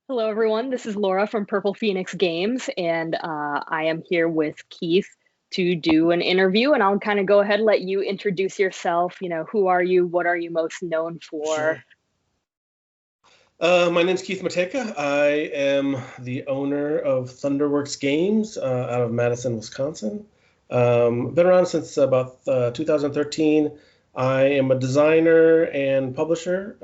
Hello, everyone. This is Laura from Purple Phoenix Games, and I am here with Keith to do an interview. And I'll kind of go ahead and let you introduce yourself. Who are you? What are you most known for? Sure. My name's Keith Matejka. I am the owner of ThunderWorks Games out of Madison, Wisconsin. Been around since about 2013. I am a designer and publisher.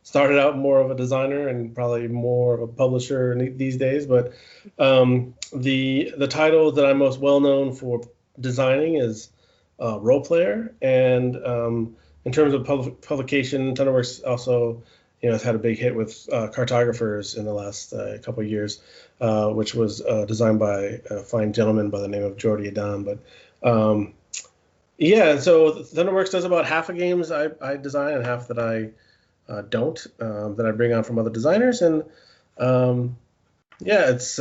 Started out more of a designer and probably more of a publisher these days. But the title that I'm most well known for designing is role player. And in terms of publication, ThunderWorks also has had a big hit with Cartographers in the last couple of years, which was designed by a fine gentleman by the name of Jordi Adam. But yeah, so ThunderWorks does about half of games I design and half that I don't, that I bring on from other designers. And yeah, it's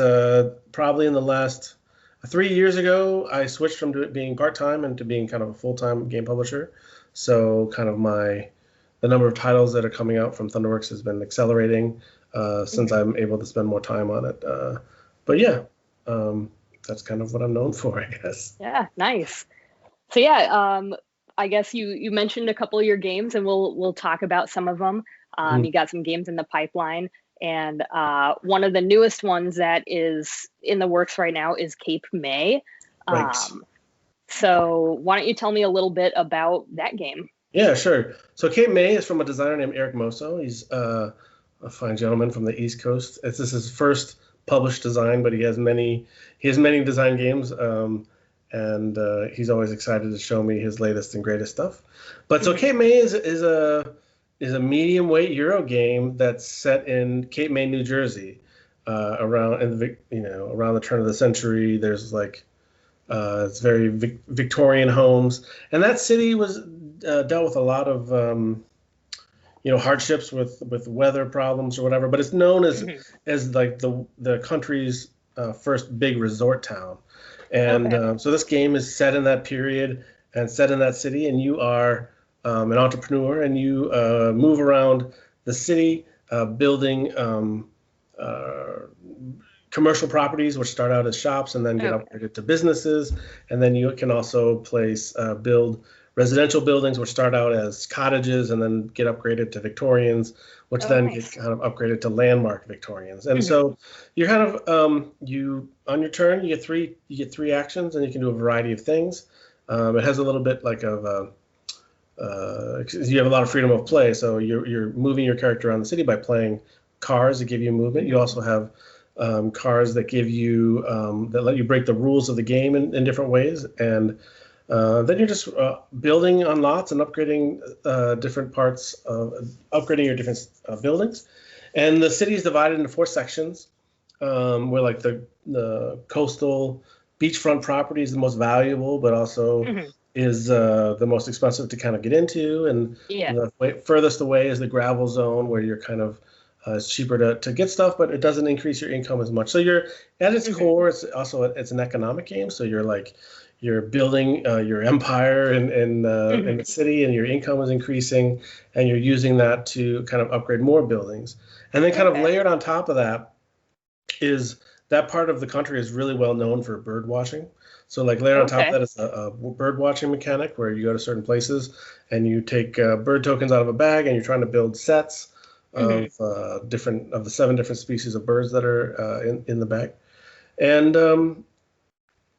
probably in the last 3 years ago, I switched from being part-time into being kind of a full-time game publisher. So kind of the number of titles that are coming out from ThunderWorks has been accelerating since I'm able to spend more time on it. But yeah, that's kind of what I'm known for, I guess. Yeah, nice. So yeah, I guess you mentioned a couple of your games, and we'll talk about some of them. Mhm. You got some games in the pipeline, and one of the newest ones that is in the works right now is Cape May. Right. So why don't you tell me a little bit about that game? Yeah, sure. So Cape May is from a designer named Eric Mosso. He's a fine gentleman from the East Coast. This is his first published design, but he has many design games, and he's always excited to show me his latest and greatest stuff. But so Cape May is a medium weight Euro game that's set in Cape May, New Jersey, around the turn of the century. There's like it's very Victorian homes, and that city was dealt with a lot of hardships with weather problems or whatever. But it's known as like the country's first big resort town, and Okay. so this game is set in that period and set in that city, and you are an entrepreneur, and you move around the city building. Commercial properties, which start out as shops and then get Okay. upgraded to businesses. And then you can also build residential buildings, which start out as cottages and then get upgraded to Victorians, which Oh, then get nice. kind of upgraded to landmark Victorians. And so you're kind of you on your turn, you get three actions, and you can do a variety of things. It has a little bit like of you have a lot of freedom of play, so you're moving your character around the city by playing cars that give you movement. You also have cars that give you that let you break the rules of the game in different ways, and then you're just building on lots and upgrading different parts of upgrading your different buildings. And the city is divided into four sections, where like the coastal beachfront property is the most valuable, but also Mhm. is the most expensive to kind of get into. And Yeah. furthest away is the gravel zone, where you're kind of it's cheaper to get stuff, but it doesn't increase your income as much. So you're at its Mhm. core, it's an economic game. So you're building your empire in the Mhm. city, and your income is increasing, and you're using that to kind of upgrade more buildings. And then kind of Okay. layered on top of that is that part of the country is really well known for bird watching. So like layered on top of Okay. that is a bird watching mechanic, where you go to certain places and you take bird tokens out of a bag, and you're trying to build sets Mhm. of different of the seven different species of birds that are in the bag. And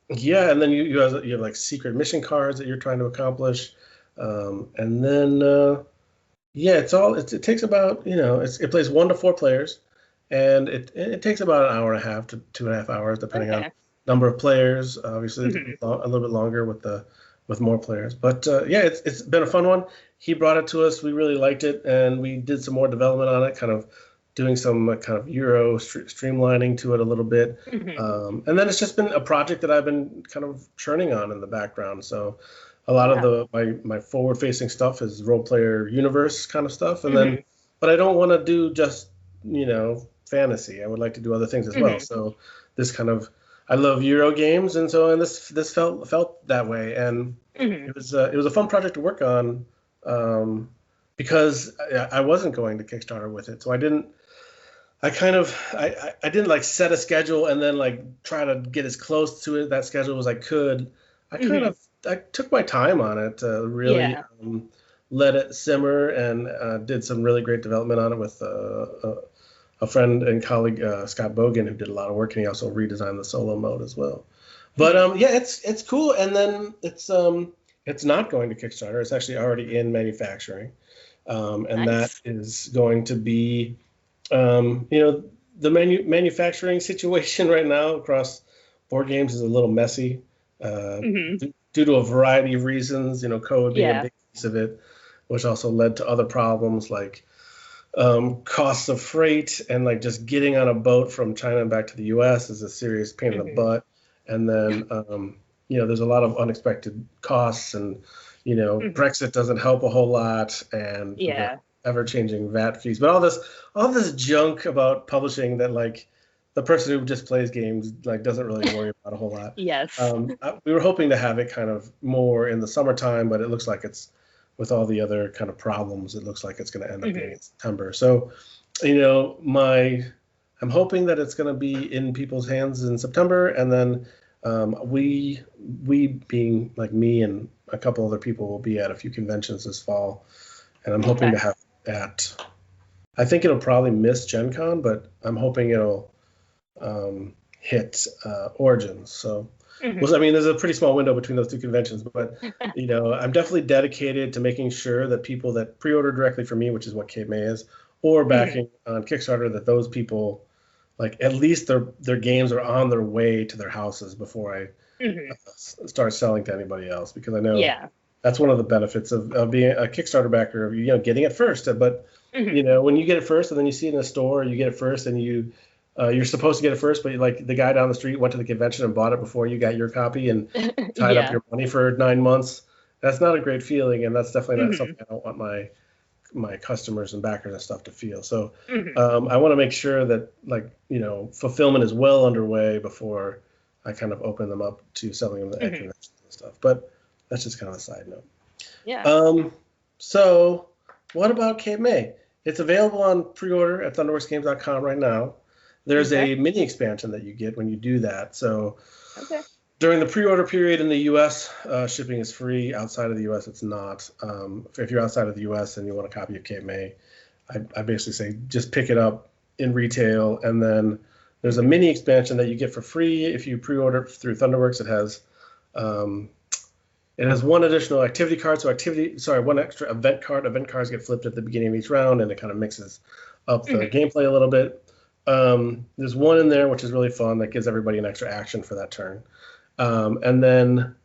yeah, and then you have like secret mission cards that you're trying to accomplish. And then yeah, it takes about it plays 1 to 4 players, and it takes about an hour and a half to 2.5 hours, depending on Okay. number of players. Obviously, it's Mhm. a little bit longer with more players. But yeah, it's been a fun one. He brought it to us. We really liked it, and we did some more development on it, kind of doing some kind of Euro streamlining to it a little bit. Mhm. And then it's just been a project that I've been kind of churning on in the background. So a lot of Yeah. my forward facing stuff is role player universe kind of stuff, and then Mhm. but I don't want to do just fantasy. I would like to do other things as well. Mhm. So this kind of I love Euro games, and this felt that way, and Mhm. it was a fun project to work on, because I wasn't going to Kickstarter with it, so I didn't. I didn't like set a schedule and then like try to get as close to it that schedule as I could. Hmm. I took my time on it, really Yeah. let it simmer, and did some really great development on it with a friend and colleague, Scott Bogan, who did a lot of work, and he also redesigned the solo mode as well. But Hmm. yeah, it's cool. And then it's not going to Kickstarter. It's actually already in manufacturing, and that Nice. is going to be you know, the manufacturing situation right now across board games is a little messy, Hmm. due to a variety of reasons. Code being a Yeah. big piece of it, which also led to other problems like costs of freight, and like just getting on a boat from China and back to the U.S. is a serious pain in the Hmm. butt. And then there's a lot of unexpected costs, and Hmm. Brexit doesn't help a whole lot, and the Yeah. ever-changing VAT fees. But all this junk about publishing that like the person who just plays games like doesn't really worry about a whole lot. Yes. We were hoping to have it kind of more in the summertime, but it looks like it's with all the other kind of problems, it looks like it's going to end up being Hmm. in September. So, I'm hoping that it's going to be in people's hands in September, and then we being like me and a couple other people will be at a few conventions this fall, and I'm hoping Okay. to have at. I think it'll probably miss Gen Con, but I'm hoping it'll hit Origins. So, Hmm. well, I mean, there's a pretty small window between those two conventions, but I'm definitely dedicated to making sure that people that pre-order directly from me, which is what Cape May is, or Hmm. backing on Kickstarter, that those people like at least their games are on their way to their houses before I Hmm. start selling to anybody else, because I know Yeah. that's one of the benefits of being a Kickstarter backer, of getting it first. But Hmm. when you get it first and then you see it in a store, you get it first, and you're supposed to get it first, but like the guy down the street went to the convention and bought it before you got your copy and tied up Yeah. your money for 9 months. That's not a great feeling, and that's definitely not Hmm. something I don't want my customers and backers and stuff to feel. So Hmm. I want to make sure that like fulfillment is well underway before I kind of open them up to selling them at Hmm. conventions and stuff. But that's just kind of a side note. Yeah. So what about Cape May? It's available on pre-order at ThunderWorksGames.com right now. There's Okay. a mini expansion that you get when you do that. So Okay. during the pre-order period in the U.S., shipping is free. Outside of the U.S., it's not. If you're outside of the U.S. and you want a copy of Cape May, I basically say just pick it up in retail, and then there's a Hmm. mini expansion that you get for free if you pre-order through ThunderWorks. Um, it has one additional activity card, one extra event card. Event cards get flipped at the beginning of each round, and it kind of mixes up the Hmm. gameplay a little bit. There's one in there which is really fun that gives everybody an extra action for that turn. And then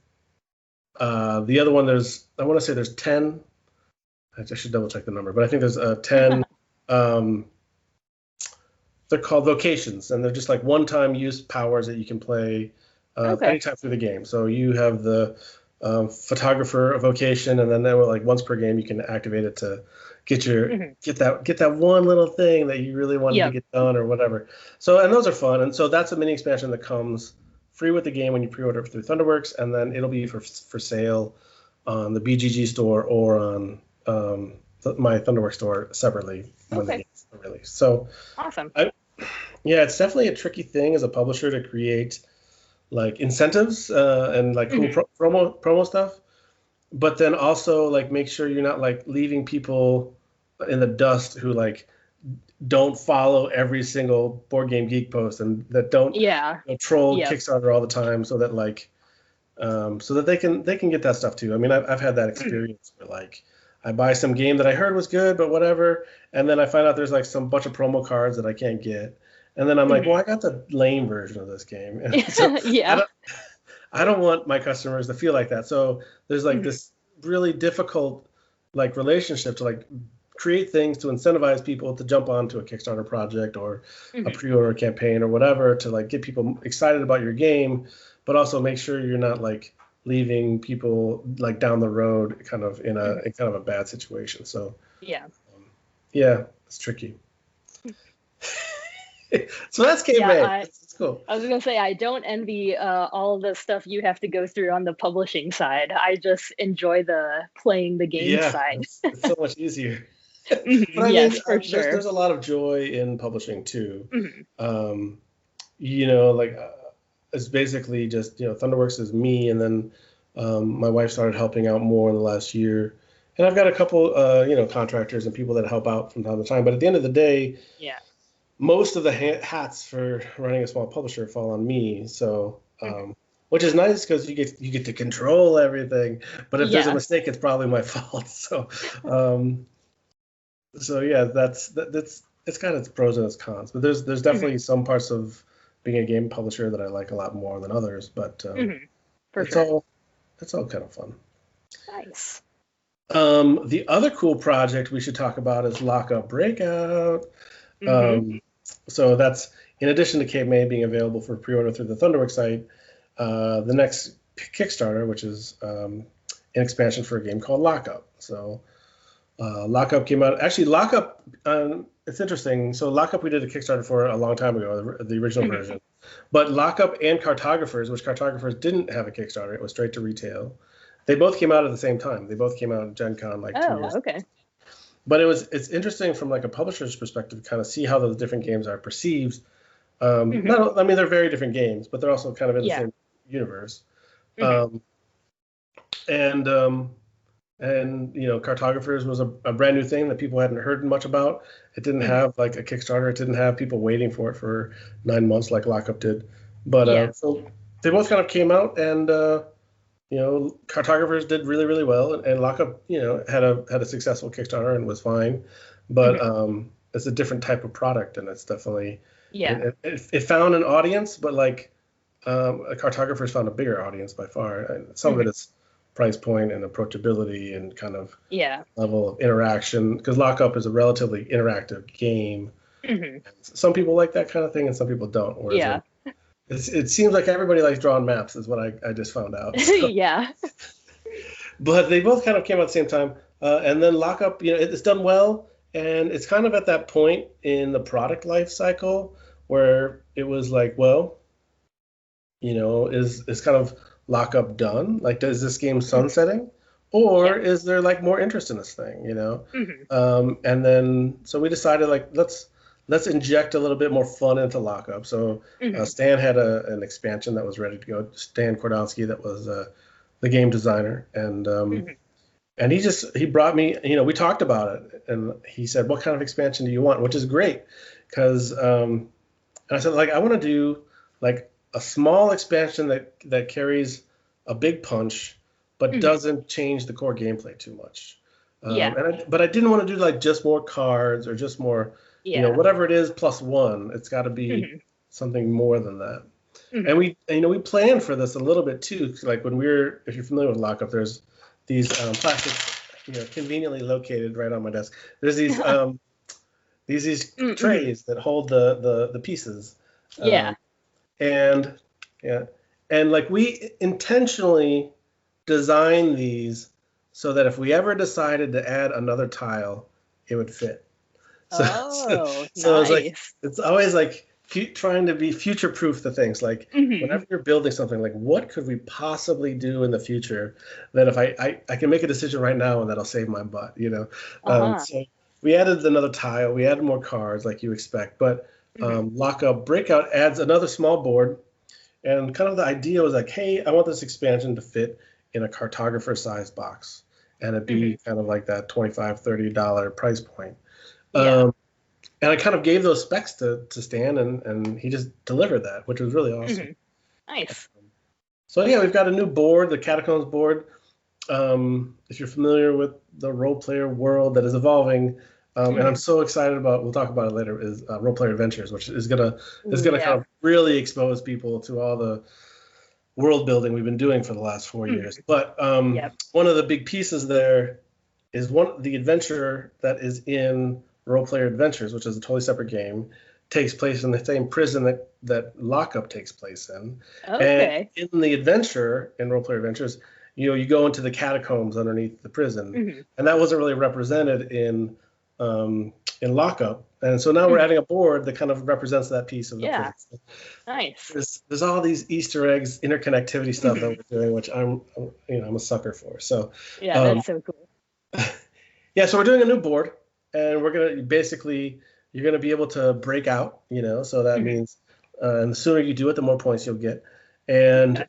the other one, I want to say there's 10. I should double check the number, but I think there's 10. Um, they're called vocations, and they're just like one-time use powers that you can play Okay. anytime through the game. So you have the photographer vocation, and then like once per game you can activate it to Hmm. get that one little thing that you really wanted to Yep. get done or whatever. So, and those are fun, and so that's a mini expansion that comes free with the game when you pre-order through ThunderWorks, and then it'll be for sale on the BGG store or on my ThunderWorks store separately when the Okay. game's released. So Awesome. I, yeah, it's definitely a tricky thing as a publisher to create like incentives and like cool Hmm. promo stuff, but then also like make sure you're not like leaving people in the dust who like don't follow every single board game geek post, and that don't Yeah. troll Yep. Kickstarter all the time, so that like so that they can get that stuff too. I mean, I've had that Hmm. experience where like I buy some game that I heard was good, but whatever, and then I find out there's like some bunch of promo cards that I can't get, and then I'm like, well, Hmm. I got the lame version of this game, and so I Yeah. don't I don't want my customers to feel like that. So there's like Hmm. this really difficult like relationship to like create things to incentivize people to jump onto a Kickstarter project or a Hmm. pre-order campaign or whatever, to like get people excited about your game, but also make sure you're not like leaving people like down the road kind of Hmm. in kind of a bad situation. So Yeah. yeah, it's tricky. So that's Cape Yeah. May. I It's cool. I was gonna say I don't envy all the stuff you have to go through on the publishing side. I just enjoy the playing the game Yeah, side. it's so much easier. But I mean, Yes, for there's sure. a lot of joy in publishing too. Hmm. Um, you know, like it's basically just, ThunderWorks is me, and then my wife started helping out more in the last year. And I've got a couple, contractors and people that help out from time to time. But at the end of the day, Yeah. most of the hats for running a small publisher fall on me. So, Hmm. which is nice because you get to control everything. But if there's a Yeah. mistake, it's probably my fault. Um, so yeah, that's it's got its pros and its cons. But there's Hmm. definitely some parts of being a game publisher that I like a lot more than others. But Hmm. For it's sure. all it's all kind of fun. Nice. The other cool project we should talk about is Up Breakout. Hmm. Um, so that's in addition to Cape May being available for pre-order through the ThunderWorks site, the next Kickstarter, which is an expansion for a game called Lockup. So Lockup came out. Actually, Lockup, it's interesting. So Lockup we did a Kickstarter for a long time ago, the original Hmm. version. But Lockup and Cartographers, which Cartographers didn't have a Kickstarter, it was straight to retail. They both came out at the same time. They both came out at Gen Con like 2 years. Oh, okay. But it's interesting from like a publisher's perspective to kind of see how those different games are perceived. Hmm. Not, I mean, they're very different games, but they're also kind of in the Yeah. same universe. Hmm. Um, and Cartographers was a brand new thing that people hadn't heard much about. It didn't Hmm. have like a Kickstarter. It didn't have people waiting for it for 9 months like Lockup did. But Yeah. so they both kind of came out, and Cartographers did really, really well, and Lockup, had a successful Kickstarter and was fine. But Hmm. it's a different type of product, and it's definitely Yeah. it found an audience, but like Cartographers found a bigger audience by far. And some of it Hmm. is price point and approachability and kind of Yeah. level of interaction, because Lockup is a relatively interactive game. Hmm. Some people like that kind of thing, and some people don't. Whereas Yeah. it seems like everybody likes drawing maps, is what I just found out. So, Yeah. but they both kind of came out at the same time, and then Lockup, it's done well, and it's kind of at that point in the product life cycle where it was like, well, is kind of Lockup done? Like, does this game Hmm. sunsetting, Yeah. or is there like more interest in this thing? Hmm. And then so we decided like let's inject a little bit more fun into Lockup. So Hmm. Stan had an expansion that was ready to go. Stan Kordonsky, that was the game designer, Hmm. and he brought me. We talked about it, and he said, "What kind of expansion do you want?" Which is great, because and I said, like, I want to do like a small expansion that carries a big punch, but Hmm. doesn't change the core gameplay too much. Yeah. But I didn't want to do like just more cards or just more, Yeah. whatever it is plus one. It's got to be Hmm. something more than that. And Hmm. we planned for this a little bit too. Like if you're familiar with Lockup, there's these plastics, conveniently located right on my desk. There's these Hmm. trays that hold the pieces, Yeah. and yeah, and like we intentionally designed these so that if we ever decided to add another tile, it would fit. So so, Oh, so nice. it's always like trying to be future proof the things. Like Hmm. whenever you're building something, like what could we possibly do in the future that if I can make a decision right now and that'll save my butt. Uh-huh. So we added another tile, we added more cards like you expect, but Hmm. Lockup Breakout adds another small board, and kind of the idea was like, hey, I want this expansion to fit in a cartographer size box, and it'd Hmm. be kind of like that $25-$30 price point. Yeah. Um, and I kind of gave those specs to Stan, and he just delivered that, which was really awesome. Hmm. Nice. So yeah, we've got a new board, the Catacombs Board. If you're familiar with the role player world that is evolving, and I'm Hmm. so excited about, we'll talk about it later, is Role Player Adventures, which is gonna Yeah. kind of really expose people to all the world building we've been doing for the last 4 years. Hmm. But Yep. one of the big pieces there is the adventure that is in Role Player Adventures, which is a totally separate game, takes place in the same prison that Lockup takes place in. And Okay. in the adventure, in Role Player Adventures, you go into the catacombs underneath the prison, Hmm. and that wasn't really represented in Lockup. And so now we're Hmm. adding a board that kind of represents that piece of the Yeah. prison. Nice. There's all these Easter eggs, interconnectivity stuff that Hmm. we're doing, which I'm a sucker for. So Yeah, um, that's so cool. yeah, so we're doing a new board. and we're gonna basically you're gonna be able to break out, so that means and the sooner you do it, the more points you'll get. And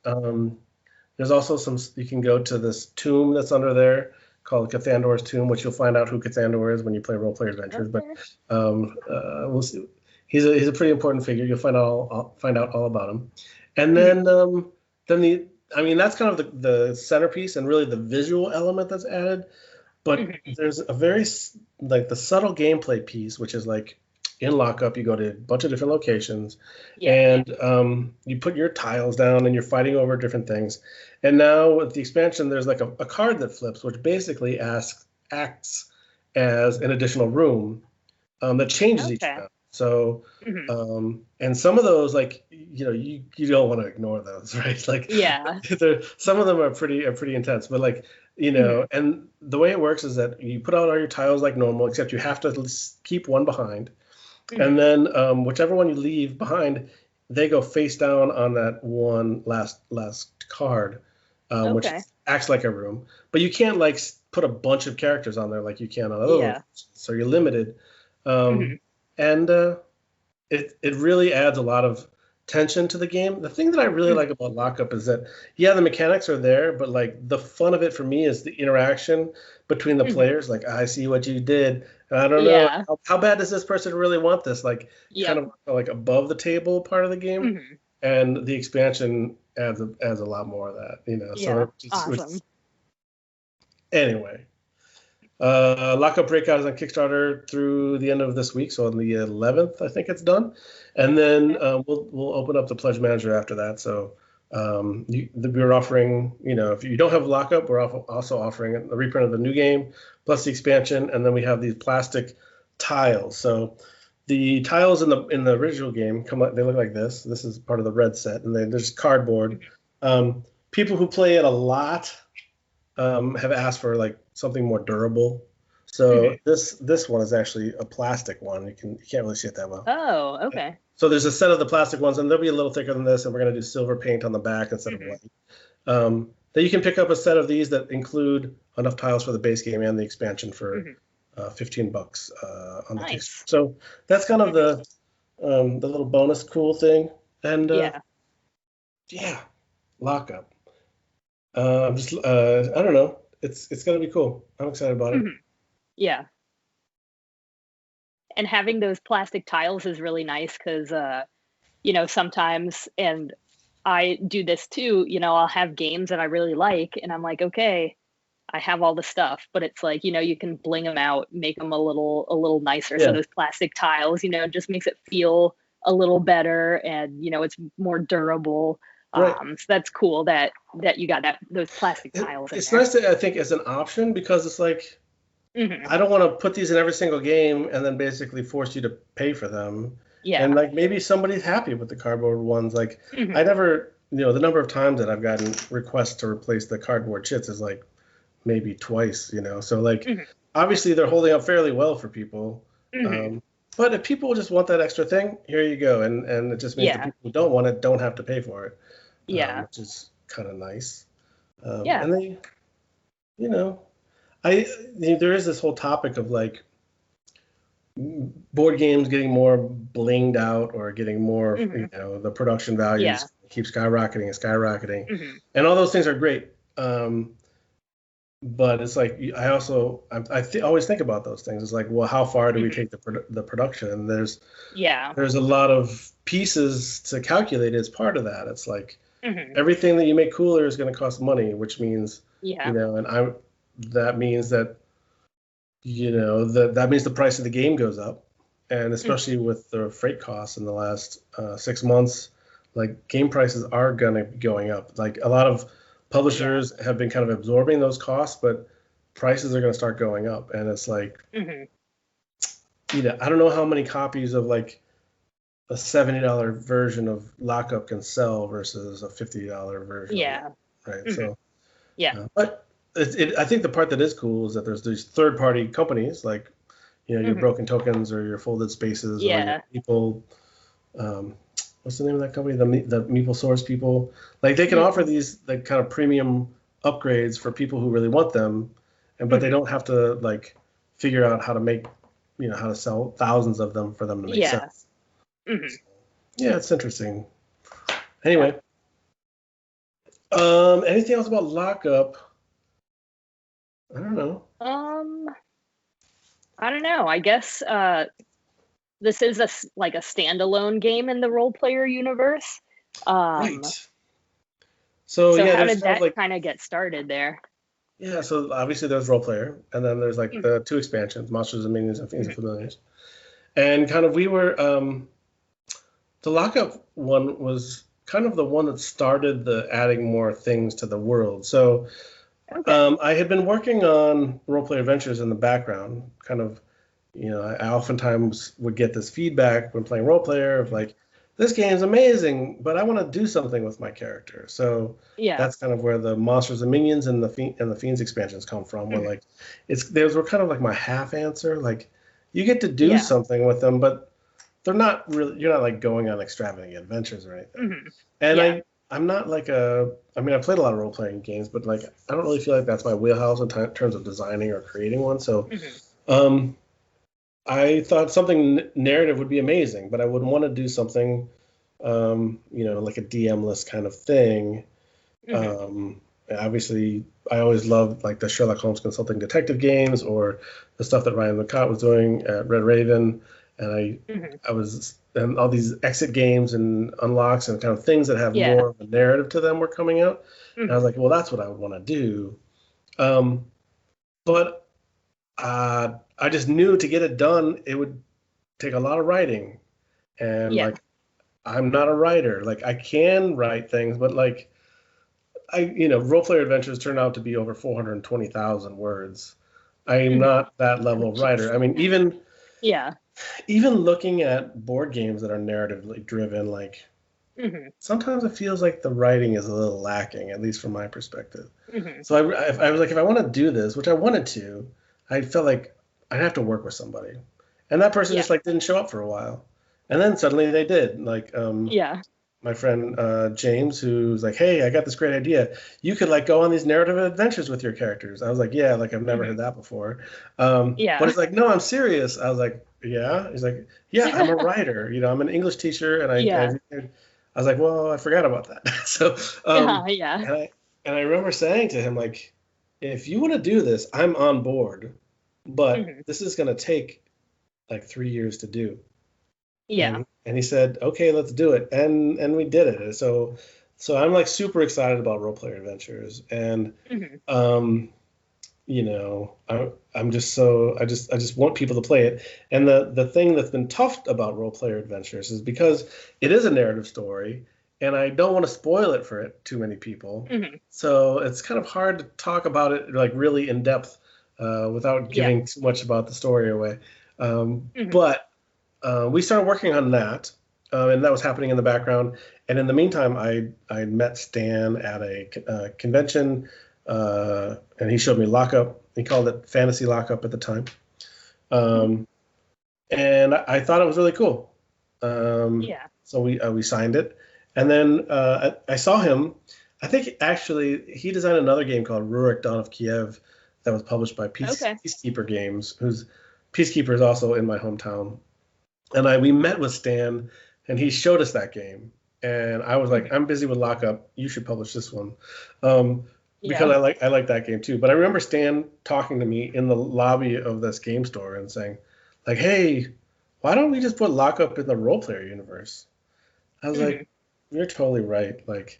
there's also you can go to this tomb that's under there called Cathandor's Tomb, which you'll find out who Cathandor is when you play Role Play Adventures. Okay. But we'll see. He's a pretty important figure. You'll find out all about him. And then that's kind of the centerpiece and really the visual element that's added. But there's a very the subtle gameplay piece, which is like in Lockup, you go to a bunch of different locations, and you put your tiles down, and you're fighting over different things. And now with the expansion, there's like a card that flips, which basically acts as an additional room that changes each round. So, and some of those, like, you don't want to ignore those, right? Like, some of them are pretty intense, but like, and the way it works is that you put out all your tiles like normal, except you have to at least keep one behind. And then whichever one you leave behind, they go face down on that one last card, which acts like a room. But you can't like put a bunch of characters on there like you can on other ones. So you're limited. And it really adds a lot of tension to the game. The thing that I really like about Lockup is that, the mechanics are there, but like the fun of it for me is the interaction between the players. Like, I see what you did. And I don't know, how bad does this person really want this? Like, kind of like above the table part of the game. And the expansion adds a lot more of that, So awesome. Anyway. Lockup Breakout is on Kickstarter through the end of this week, so on the 11th, I think it's done, and then we'll open up the Pledge Manager after that. So we're offering, if you don't have Lockup, we're also offering a reprint of the new game plus the expansion, and then we have these plastic tiles. So the tiles in the original game they look like this. This is part of the red set, and they're just cardboard. People who play it a lot have asked for like something more durable. So this one is actually a plastic one. You can't really see it that well. Oh, okay. So there's a set of the plastic ones, and they'll be a little thicker than this, and we're going to do silver paint on the back instead of white. Then you can pick up a set of these that include enough tiles for the base game and the expansion for $15 on the Kickstarter. So that's kind of the little bonus cool thing. And Lockup. I don't know. It's gonna be cool. I'm excited about it. Yeah. And having those plastic tiles is really nice because sometimes, and I do this too, I'll have games that I really like and I'm like, okay, I have all the stuff, but it's like, you can bling them out, make them a little nicer. So those plastic tiles, just makes it feel a little better and, it's more durable. Right. So that's cool that you got those plastic tiles. It's nice to, I think, as an option, because it's like, I don't want to put these in every single game and then basically force you to pay for them. Yeah. And like maybe somebody's happy with the cardboard ones. Like I never, the number of times that I've gotten requests to replace the cardboard chits is like maybe twice, So like obviously they're holding up fairly well for people. But if people just want that extra thing, here you go. And it just means the people who don't want it don't have to pay for it. Which is kind of nice. And they, there is this whole topic of like board games getting more blinged out or getting more, the production values keep skyrocketing. And all those things are great. But it's like, I always think about those things. It's like, well, how far do we take the production? And there's a lot of pieces to calculate as part of that. It's like everything that you make cooler is going to cost money, which means, and that means that, that means the price of the game goes up. And especially with the freight costs in the last 6 months, like game prices are going to be going up. Like a lot of publishers have been kind of absorbing those costs, but prices are going to start going up. And it's like, I don't know how many copies of like a $70 version of Lockup can sell versus a $50 version. Yeah. Right. So, but I think the part that is cool is that there's these third-party companies like, your Broken Tokens or your Folded Spaces or your people, what's the name of that company? The Meeple Source people. Like they can offer these like kind of premium upgrades for people who really want them, but they don't have to like figure out how to make how to sell thousands of them for them to make Yeah. sense. Hmm. Yeah, it's interesting. Anyway, anything else about Lockup? I don't know. I don't know. I guess this is like a standalone game in the role player universe. Right. So So yeah, how there's did kind of that like kind of get started there? yeah. So obviously there's role player, and then there's like Mhm. the two expansions, Monsters and Minions and Fiends and Familiars, and kind of we were the Lockup one was kind of the one that started the adding more things to the world. So Okay. I had been working on role player adventures in the background, kind of, I oftentimes would get this feedback when playing role player of like, this game's amazing, but I want to do something with my character. So Yeah. that's kind of where the Monsters and Minions and the Fiends expansions come from. Where Mhm. like, those were kind of like my half answer. Like, you get to do Yeah. something with them, but they're not really. You're not like going on extravagant adventures or anything. Hmm. And Yeah. I'm not like I mean, I played a lot of role playing games, but like I don't really feel like that's my wheelhouse in terms of designing or creating one. So Hmm. um, I thought something narrative would be amazing, but I would want to do something, like a DM-less kind of thing. Hmm. Um, Obviously, I always loved like the Sherlock Holmes consulting detective games or the stuff that Ryan McCott was doing at Red Raven, and Hmm. I was and all these exit games and unlocks and kind of things that have Yeah. more of a narrative to them were coming out, and I was Hmm. like, well, that's what I would want to do. Um, but I just knew to get it done, it would take a lot of writing, and Yeah. like I'm not a writer. Like I can write things, but like role player adventures turn out to be over 420,000 words. I am Hmm. not that level of Jeez. writer. I mean, Yeah. even looking at board games that are narratively driven, like Hmm. sometimes it feels like the writing is a little lacking, at least from my perspective. Hmm. So I was like, if I want to do this, which I wanted to, I felt like I'd have to work with somebody, and that person Yeah. just like didn't show up for a while, and then suddenly they did. Like Yeah. my friend James, who's like, hey, I got this great idea. You could like go on these narrative adventures with your characters. I was like, yeah, like I've never Hmm. heard that before. But Yeah. he's like, no, I'm serious. I was like, yeah. He's like, yeah, I'm a writer. I'm an English teacher, and Yeah. I was like, well, I forgot about that. So, Yeah. Yeah. and I remember saying to him like, if you want to do this, I'm on board, but Hmm. this is going to take like 3 years to do. Yeah. And he said, "Okay, let's do it." And we did it. So I'm like super excited about role player adventures, and Hmm. um, I'm just so I just want people to play it. And the thing that's been tough about role player adventures is because it is a narrative story, and I don't want to spoil it for too many people. Hmm. So it's kind of hard to talk about it like really in depth without Yeah. giving too much about the story away. Hmm. But we started working on that, and that was happening in the background. And in the meantime, I met Stan at a convention, and he showed me Lockup. He called it Fantasy Lockup at the time, um, and I thought it was really cool. Yeah. So we signed it, and then I saw him. I think actually he designed another game called Rurik Dawn of Kiev that was published by Okay. Peacekeeper Games, whose Peacekeeper is also in my hometown. And we met with Stan, and he showed us that game. And I was like, Hmm. I'm busy with Lockup. You should publish this one, because Yeah. I like that game too. But I remember Stan talking to me in the lobby of this game store and saying, like, hey, why don't we just put Lockup in the role player universe? I was Hmm. like, you're totally right. Like,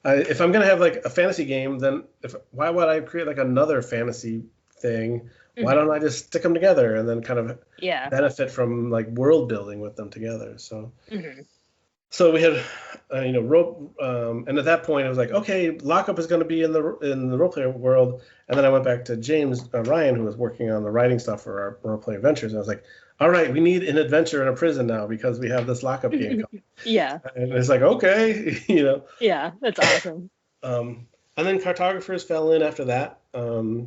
if I'm gonna have like a fantasy game, then why would I create like another fantasy thing? Why Hmm. don't I just stick them together and then kind of Yeah. benefit from like world building with them together? Hmm. So we had, rope, and at that point I was like, okay, Lockup is going to be in the role player world, and then I went back to James Ryan, who was working on the writing stuff for our role play adventures, and I was like, all right, we need an adventure in a prison now because we have this Lockup game coming. Yeah. And it's like, okay, Yeah. That's awesome. and then Cartographers fell in after that, Hmm.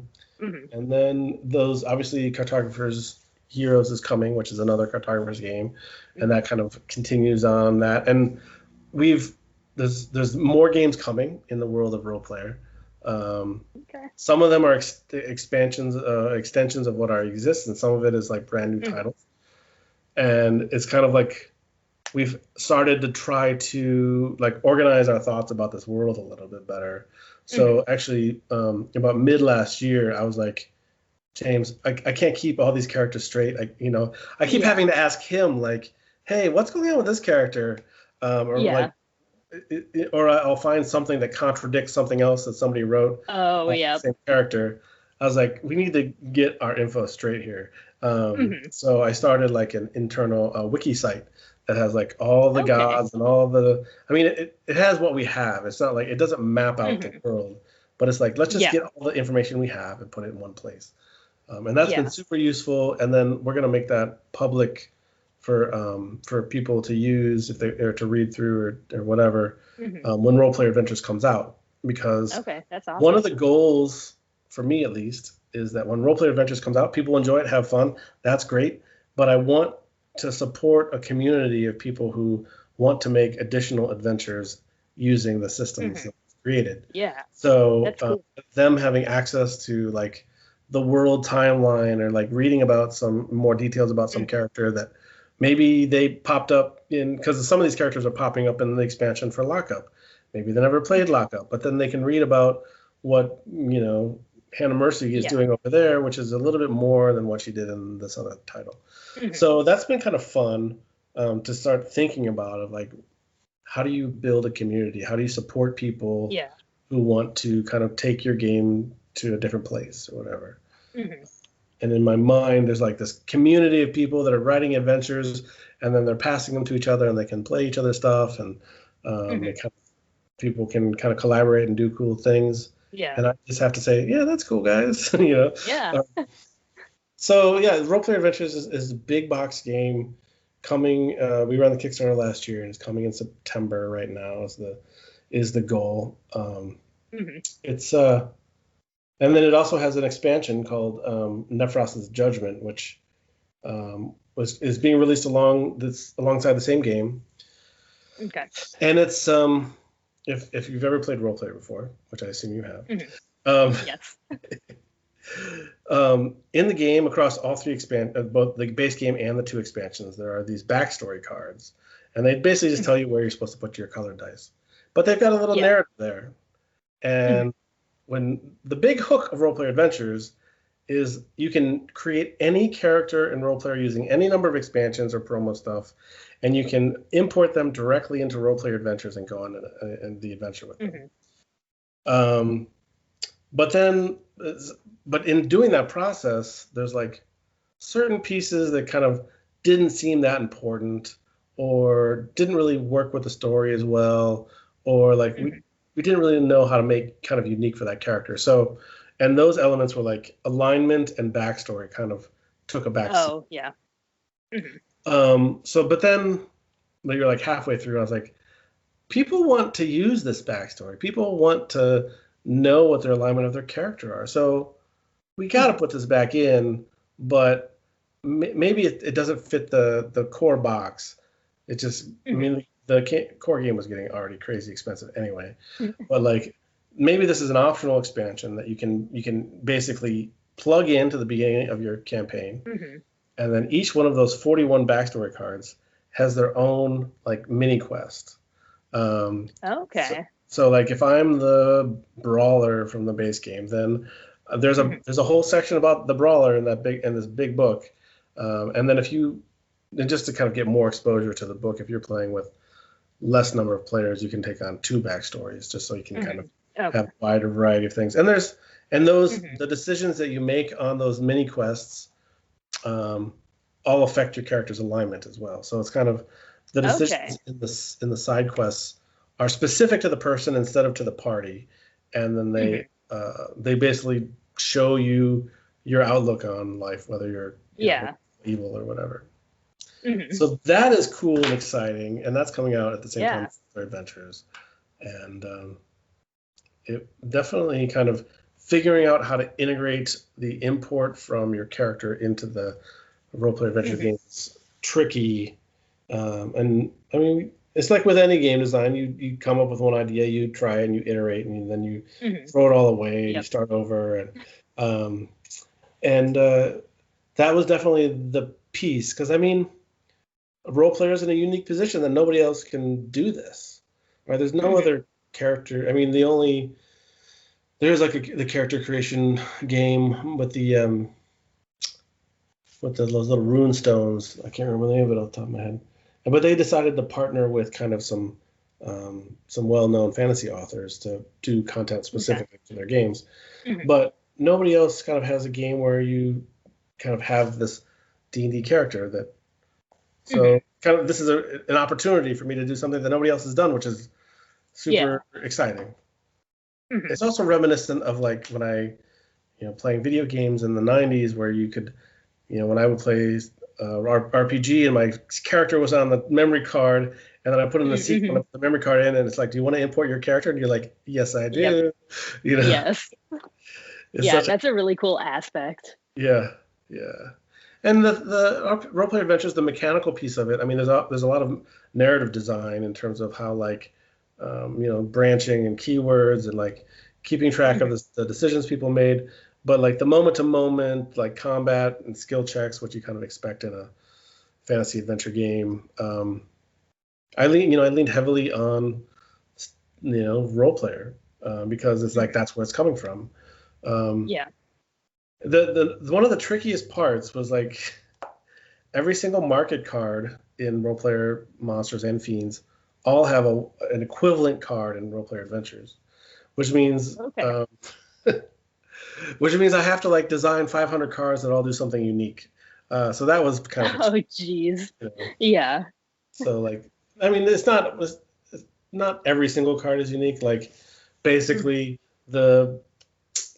and then those obviously Cartographers Heroes is coming, which is another Cartographers game, and that kind of continues on that. And we've there's more games coming in the world of role player. Okay. Some of them are expansions, extensions of what already exists, and some of it is like brand new titles. And it's kind of like we've started to try to like organize our thoughts about this world a little bit better. So actually, about mid last year, I was like, James, I can't keep all these characters straight. I keep having to ask him like, hey, what's going on with this character? Like, or I'll find something that contradicts something else that somebody wrote. Oh, yeah. Same character. I was like, we need to get our info straight here. So I started like an internal wiki site that has like all the gods and all the. I mean, it has what we have. It's not like it doesn't map out the world, but it's like let's just get all the information we have and put it in one place. And that's been super useful. And then we're gonna make that public for people to use if they or to read through or whatever when Role Player Adventures comes out. Because that's awesome. One of the goals, for me at least, is that when Role Player Adventures comes out, people enjoy it, have fun. That's great. But I want to support a community of people who want to make additional adventures using the systems that we've created. Yeah. So cool. Them having access to like the world timeline or like reading about some more details about some character that maybe they popped up in, because some of these characters are popping up in the expansion for Lockup. Maybe they never played Lockup, but then they can read about what, Hannah Mercy is doing over there, which is a little bit more than what she did in this other title. So that's been kind of fun to start thinking about of like, how do you build a community? How do you support people who want to kind of take your game to a different place or whatever? And in my mind, there's like this community of people that are writing adventures, and then they're passing them to each other, and they can play each other's stuff, and people can kind of collaborate and do cool things. Yeah. And I just have to say, yeah, that's cool, guys. Yeah. So yeah, Role Player Adventures is a big box game coming. We ran the Kickstarter last year, and it's coming in September. Right now is the goal. It's and then it also has an expansion called Nephros' Judgment, which is being released alongside the same game. Okay. And it's if you've ever played Role Player before, which I assume you have. Yes. In the game, across all three both the base game and the two expansions, there are these backstory cards, and they basically just tell you where you're supposed to put your colored dice. But they've got a little narrative there, and when the big hook of Role Player Adventures is you can create any character in Role Player using any number of expansions or promo stuff, and you can import them directly into Role Player Adventures and go on in the adventure with them. But in doing that process, there's like certain pieces that kind of didn't seem that important, or didn't really work with the story as well, or like we didn't really know how to make kind of unique for that character. So, and those elements were like alignment and backstory kind of took a back seat. Oh, yeah. But then when you're like halfway through, I was like, people want to use this backstory. People want to know what their alignment of their character are. So we got to put this back in, but maybe it doesn't fit the core box. It just, I mean, the core game was getting already crazy expensive anyway. But like, maybe this is an optional expansion that you can basically plug into the beginning of your campaign. And then each one of those 41 backstory cards has their own like mini quest. Okay. So like if I'm the brawler from the base game, then there's a whole section about the brawler in this big book. And then just to kind of get more exposure to the book, if you're playing with less number of players, you can take on 2 backstories just so you can kind of have a wider variety of things. And the decisions that you make on those mini quests all affect your character's alignment as well. So it's kind of the decisions in the side quests are specific to the person instead of to the party, and then they basically show you your outlook on life, whether you're evil or whatever. So that is cool and exciting, and that's coming out at the same time as Role Player Adventures, and it definitely kind of figuring out how to integrate the import from your character into the Role Player Adventure game is tricky. And I mean, It's like with any game design, you come up with one idea, you try and you iterate, and then you throw it all away, and you start over, and that was definitely the piece, because I mean, a role player is in a unique position that nobody else can do this, right? There's no other character. I mean, there's like the character creation game with those little rune stones. I can't remember the name of it off the top of my head. But they decided to partner with kind of some well-known fantasy authors to do content specifically for their games. But nobody else kind of has a game where you kind of have this D&D character that. So kind of this is an opportunity for me to do something that nobody else has done, which is super exciting. It's also reminiscent of like when I, playing video games in the 90s, where you could, when I would play RPG and my character was on the memory card, and then I put in the sequence, put the memory card in, and it's like, do you want to import your character? And you're like, yes, I do. Yes. That's a really cool aspect. Yeah. And the role-play adventures, the mechanical piece of it, I mean, there's a lot of narrative design in terms of how, like, branching and keywords and, like, keeping track of the decisions people made. But, like, the moment-to-moment, like, combat and skill checks, which you kind of expect in a fantasy adventure game. I leaned heavily on, role player because it's like that's where it's coming from. The one of the trickiest parts was like every single market card in Role Player Monsters and Fiends all have an equivalent card in Role Player Adventures, which means I have to like design 500 cards that all do something unique. So that was kind of geez. Yeah. So like, I mean, it's not every single card is unique. Like basically the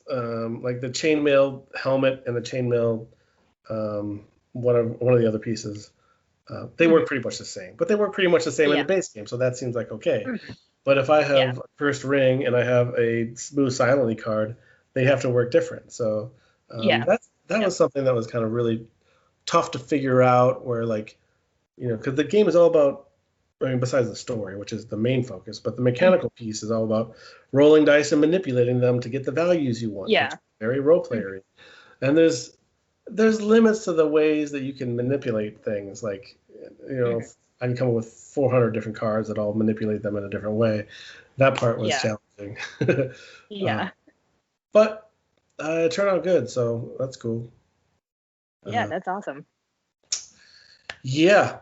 like the chainmail helmet and the chainmail one of the other pieces, they work pretty much the same. But they work pretty much the same in the base game, so that seems like okay. But if I have First Ring and I have a Smooth Silently card, they have to work different. So that was something that was kind of really tough to figure out, where like, because the game is all about, I mean, besides the story, which is the main focus, but the mechanical piece is all about rolling dice and manipulating them to get the values you want. Yeah. Very role playery. And there's limits to the ways that you can manipulate things. Like, I can come up with 400 different cards that all manipulate them in a different way. That part was challenging. But it turned out good, so that's cool. Yeah, that's awesome. Yeah.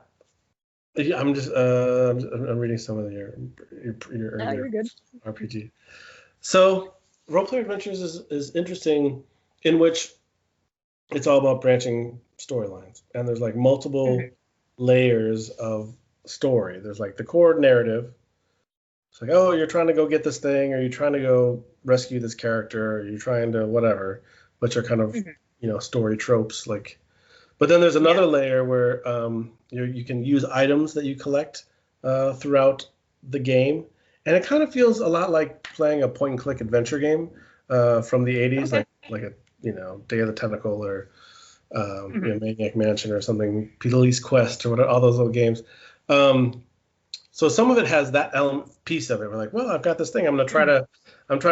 I'm just I'm reading some of your you're good. RPG. So Role Player Adventures is interesting, in which it's all about branching storylines, and there's like multiple layers of story. There's like the core narrative. It's like, oh, you're trying to go get this thing, or you're trying to go rescue this character, or you're trying to whatever, which are kind of story tropes like. But then there's another layer where you can use items that you collect throughout the game, and it kind of feels a lot like playing a point-and-click adventure game from the 80s, like a Day of the Tentacle or Maniac Mansion or something, Police Quest or whatever, all those little games. So some of it has that piece of it. We're like, well, I've got this thing. I'm trying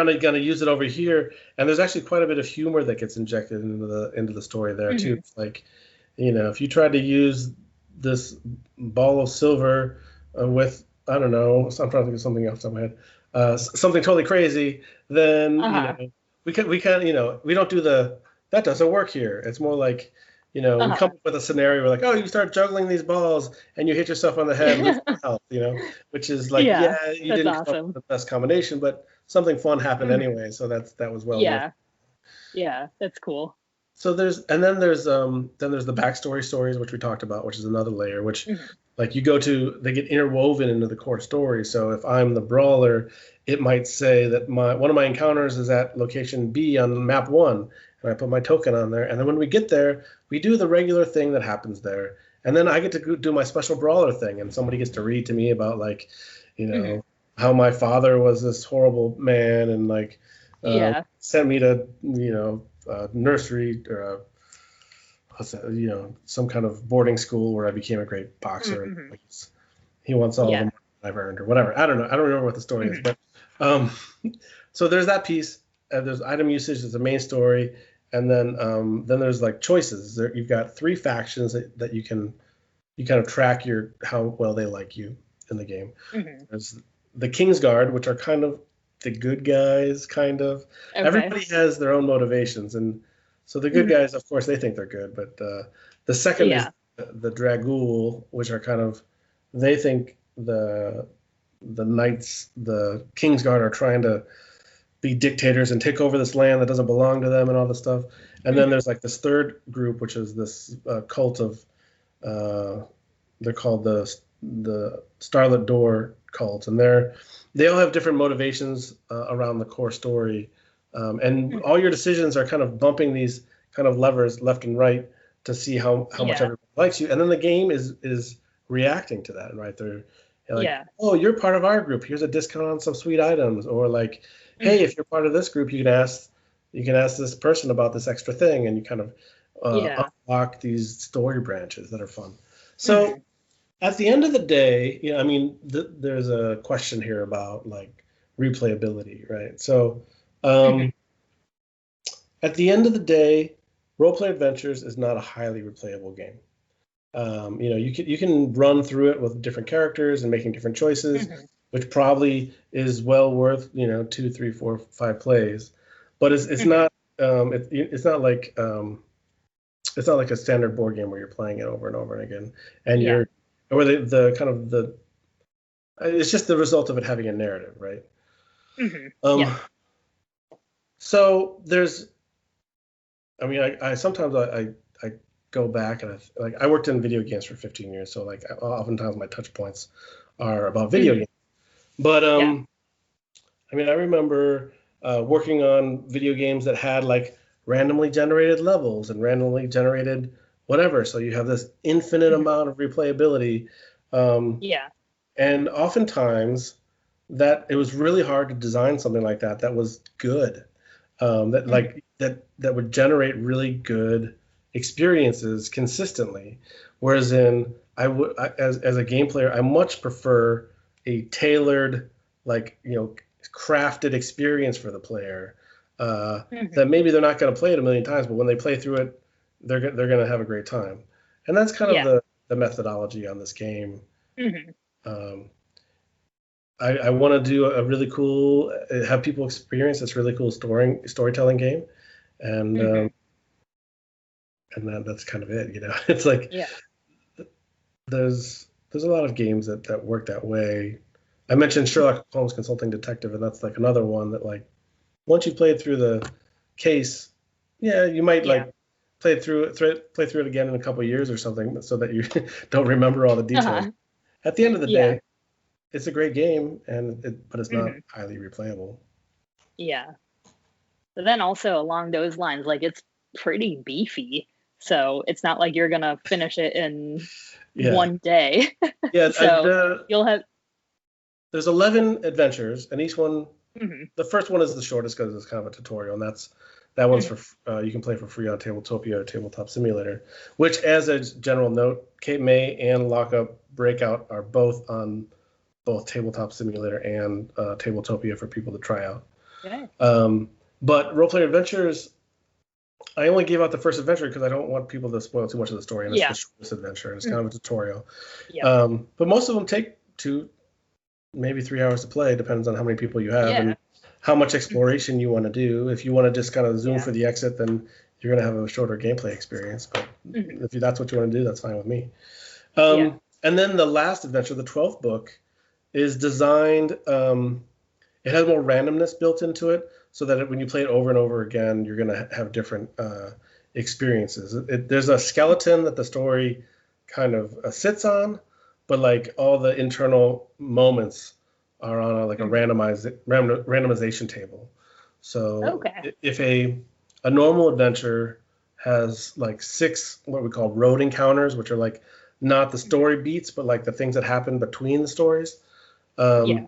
to use it over here, and there's actually quite a bit of humor that gets injected into the story there too. It's like, if you tried to use this ball of silver with, I don't know, I'm trying to think of something off the top of my head, something totally crazy, then we can't, we don't do that doesn't work here. It's more like, we come up with a scenario where like, oh, you start juggling these balls and you hit yourself on the head with health, which is like, you didn't come up with the best combination, but something fun happened anyway. So that was well worth it. Yeah, that's cool. So there's the backstory stories, which we talked about, which is another layer, which like they get interwoven into the core story. So if I'm the brawler, it might say that one of my encounters is at location B on map 1, and I put my token on there. And then when we get there, we do the regular thing that happens there. And then I get to do my special brawler thing, and somebody gets to read to me about like, how my father was this horrible man, and like sent me to nursery or some kind of boarding school where I became a great boxer. And, like, he wants all of them. I've earned or whatever. I don't know. I don't remember what the story is, but um, so there's that piece. There's item usage. There's the main story, and then there's like choices. You've got three factions that you kind of track how well they like you in the game. There's the King's Guard, which are kind of the good guys, kind of. Okay. Everybody has their own motivations, and so the good guys, of course, they think they're good, but the second is the Dragool, which are kind of, they think the knights, the King's Guard, are trying to be dictators and take over this land that doesn't belong to them and all this stuff. And then there's like this third group, which is this cult of, they're called the Starlit Door cult, and they all have different motivations around the core story, and all your decisions are kind of bumping these kind of levers left and right to see how much everybody likes you, and then the game is reacting to that, right? They're like, oh, you're part of our group. Here's a discount on some sweet items, or like, hey, if you're part of this group, you can ask this person about this extra thing, and you kind of unlock these story branches that are fun. So at the end of the day, I mean, there's a question here about like replayability, right? So at the end of the day, Roleplay Adventures is not a highly replayable game. You can run through it with different characters and making different choices, which probably is well worth 2, 3, 4, 5 plays, but it's not it's not like a standard board game where you're playing it over and over and again, and it's just the result of it having a narrative, right? So there's, I mean, I sometimes I go back and I worked in video games for 15 years, so like oftentimes my touch points are about video games. But I mean, I remember working on video games that had like randomly generated levels and randomly generated whatever, so you have this infinite amount of replayability. And oftentimes that it was really hard to design something like that was good, that would generate really good experiences consistently. Whereas as a game player, I much prefer a tailored, like, crafted experience for the player, that maybe they're not going to play it a million times, but when they play through it, they're going to have a great time. And that's kind of the methodology on this game. I want to do a really cool, have people experience this really cool storytelling game, and that's kind of it. It's like there's a lot of games that work that way. I mentioned Sherlock Holmes Consulting Detective, and that's like another one that, like, once you played through the case, you might like play through it again in a couple of years or something, so that you don't remember all the details. At the end of the day, it's a great game, but it's not highly replayable. Yeah. But then also along those lines, like, it's pretty beefy, so it's not like you're gonna finish it in one day. So you'll have. There's 11 adventures, and each one, the first one is the shortest because it's kind of a tutorial, and that one's for you can play for free on Tabletopia or Tabletop Simulator, which, as a general note, Cape May and Up Breakout are both on both Tabletop Simulator and Tabletopia for people to try out. Okay. But Roleplay Adventures, I only gave out the first adventure because I don't want people to spoil too much of the story, and it's the shortest adventure, and it's kind of a tutorial. But most of them take 2, maybe 3 hours to play, depends on how many people you have and how much exploration you want to do. If you want to just kind of zoom for the exit, then you're going to have a shorter gameplay experience. But if that's what you want to do, that's fine with me. And then the last adventure, the 12th book, is designed, it has more randomness built into it, so that when you play it over and over again, you're going to have different experiences. There's a skeleton that the story kind of sits on, but like all the internal moments are on a randomization table. So if a normal adventure has like 6 what we call road encounters, which are like not the story beats, but like the things that happen between the stories. I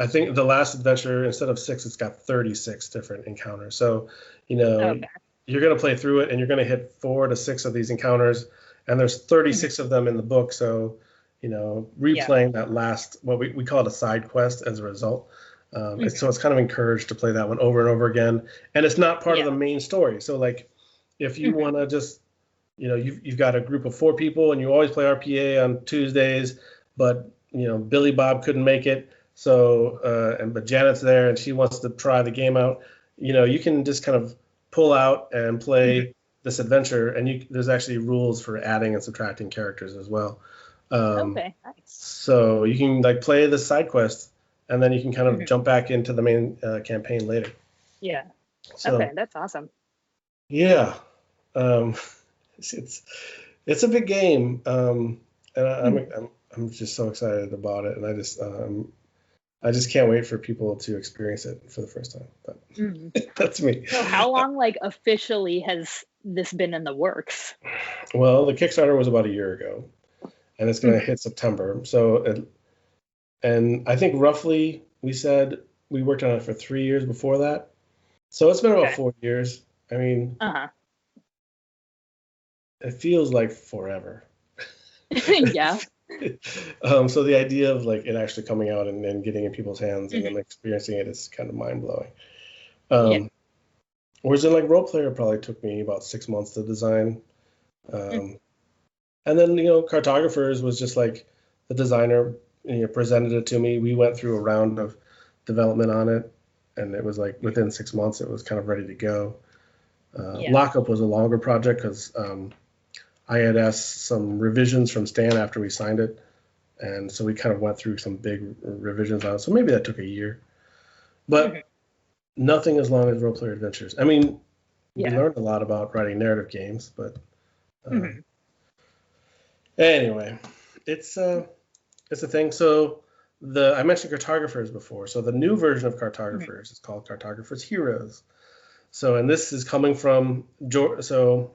think the last adventure, instead of 6, it's got 36 different encounters. So, you're going to play through it, and you're going to hit 4 to 6 of these encounters, and there's 36 of them in the book. So, replaying that last, what we call it a side quest as a result. So it's kind of encouraged to play that one over and over again. And it's not part of the main story. So like if you want to just, you've got a group of 4 people and you always play RPA on Tuesdays, but, Billy Bob couldn't make it. So, but Janet's there and she wants to try the game out. You can just kind of pull out and play this adventure, and there's actually rules for adding and subtracting characters as well. Okay, nice. So you can like play the side quest, and then you can kind of jump back into the main campaign later. Yeah. So, okay, that's awesome. Yeah, it's a big game, and I'm just so excited about it, and I just can't wait for people to experience it for the first time. But that's me. So how long, like, officially has this been in the works? Well, the Kickstarter was about a year ago, and it's going to hit September. So, and I think roughly we said we worked on it for 3 years before that. So it's been about 4 years. I mean, it feels like forever. Yeah. So the idea of like it actually coming out and getting in people's hands and then experiencing it is kind of mind blowing. Whereas in like Role Player probably took me about 6 months to design. And then, Cartographers was just like the designer presented it to me. We went through a round of development on it, and it was like within 6 months it was kind of ready to go. Lockup was a longer project because I had asked some revisions from Stan after we signed it, and so we kind of went through some big revisions on it. So maybe that took a year, but nothing as long as Role Player Adventures. I mean, we learned a lot about writing narrative games, but anyway, it's a thing. So I mentioned Cartographers before. So the new version of Cartographers is called Cartographers Heroes. So, and this is coming from so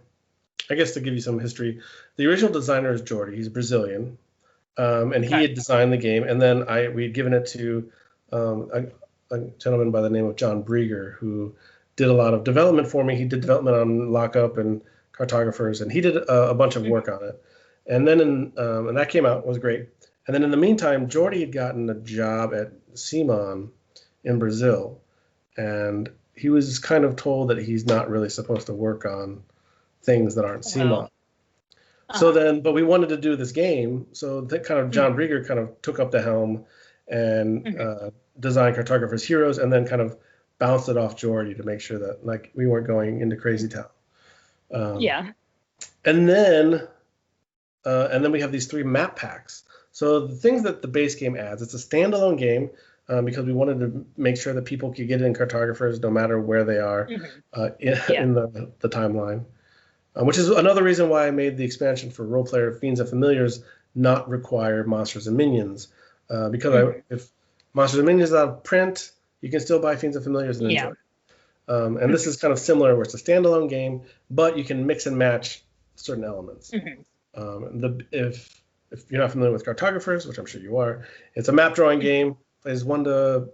I guess to give you some history, the original designer is Jordy. He's Brazilian, and he had designed the game. And then we had given it to a gentleman by the name of John Brieger, who did a lot of development for me. He did development on Lockup and Cartographers, and he did a bunch of work on it. And then and that came out, was great. And then in the meantime, Jordy had gotten a job at CMON in Brazil, and he was kind of told that he's not really supposed to work on things that aren't CMON. So then, but we wanted to do this game, so that kind of John Brieger kind of took up the helm and designed Cartographers Heroes, and then kind of bounced it off Jordy to make sure that like we weren't going into crazy town. And then we have these 3 map packs. So the things that the base game adds, it's a standalone game because we wanted to make sure that people could get in Cartographers no matter where they are in the timeline. Which is another reason why I made the expansion for Role Player Fiends and Familiars not require Monsters and Minions. Because if Monsters and Minions is out of print, you can still buy Fiends and Familiars and enjoy it. And this is kind of similar, where it's a standalone game, but you can mix and match certain elements. If you're not familiar with Cartographers, which I'm sure you are, it's a map drawing game. Plays 1 to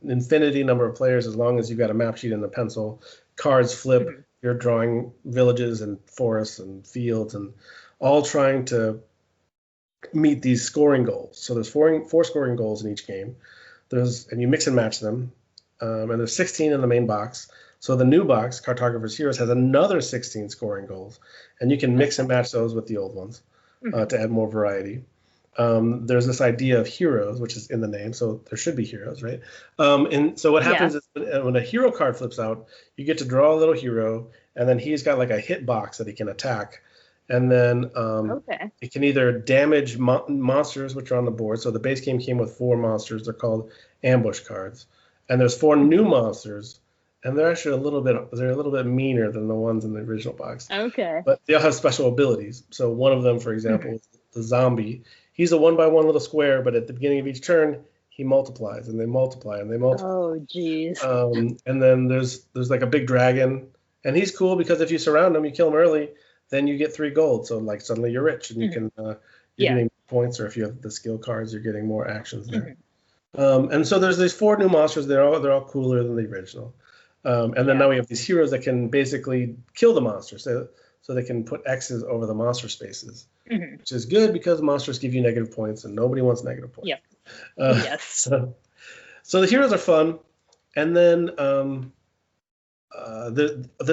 infinity number of players as long as you've got a map sheet and a pencil. Cards flip. You're drawing villages and forests and fields, and all trying to meet these scoring goals. So there's four scoring goals in each game. And you mix and match them. And there's 16 in the main box. So the new box, Cartographers Heroes, has another 16 scoring goals, and you can mix and match those with the old ones to add more variety. There's this idea of heroes, which is in the name, so there should be heroes, right? And so what happens is when a hero card flips out, you get to draw a little hero, and then he's got like a hit box that he can attack. And then it can either damage monsters, which are on the board. So the base game came with 4 monsters. They're called ambush cards. And there's 4 new monsters, and they're actually a little bit meaner than the ones in the original box. Okay. But they all have special abilities. So one of them, for example, is the zombie. He's a 1x1 little square, but at the beginning of each turn, he multiplies, and they multiply, and they multiply. Oh, geez. And then there's like a big dragon, and he's cool because if you surround him, you kill him early, then you get 3 gold. So like suddenly you're rich, and you can you're getting points, or if you have the skill cards, you're getting more actions there. And so there's these 4 new monsters. They're all cooler than the original. And then now we have these heroes that can basically kill the monsters. so they can put X's over the monster spaces, Mm-hmm. which is good because monsters give you negative points, and nobody wants negative points. Yep. Yes. So the heroes are fun, and then the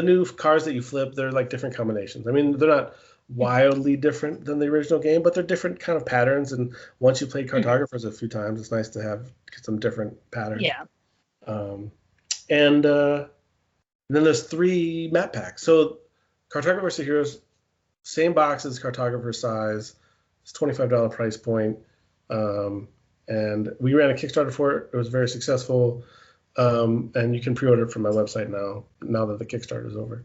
new cards that you flip, they're like different combinations. I mean, they're not wildly different than the original game, but they're different kind of patterns. And once you played Cartographers a few times, it's nice to have some different patterns. Yeah. And then there's 3 map packs. So Cartographers of Heroes, same boxes, Cartographer size. It's $25 price point. And we ran a Kickstarter for it. It was very successful. And you can pre-order it from my website now that the Kickstarter is over.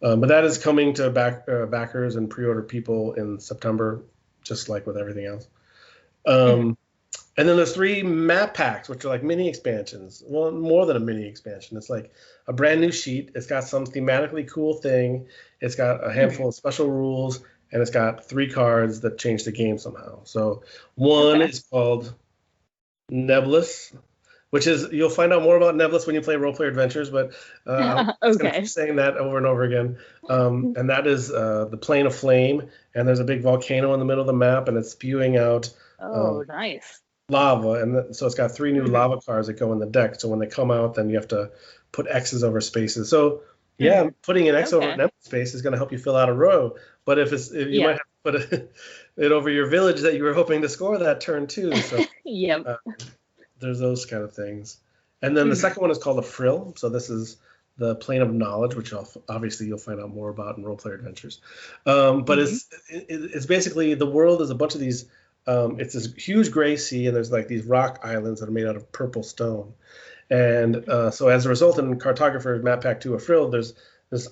But that is coming to backers and pre-order people in September, just like with everything else. And then there's 3 map packs, which are like mini expansions. Well, more than a mini expansion. It's like a brand new sheet. It's got some thematically cool thing. It's got a handful of special rules, and it's got 3 cards that change the game somehow. So one is called Nebulous, which is, you'll find out more about Nebulous when you play Role Player Adventures, but I'm just going to keep saying that over and over again. And that is the Plane of Flame, and there's a big volcano in the middle of the map, and it's spewing out nice. lava, and so it's got 3 new lava cards that go in the deck. So when they come out, then you have to put X's over spaces. So yeah, putting an X over an empty space is going to help you fill out a row. But if you might have to put it over your village that you were hoping to score that turn too. So there's those kind of things. And then the second one is called a Frill. So this is the Plane of Knowledge, which obviously you'll find out more about in Role Player Adventures. But it's basically, the world is a bunch of these. It's this huge gray sea, and there's like these rock islands that are made out of purple stone. And so as a result, in Cartographer Map Pack 2 of Frill, there's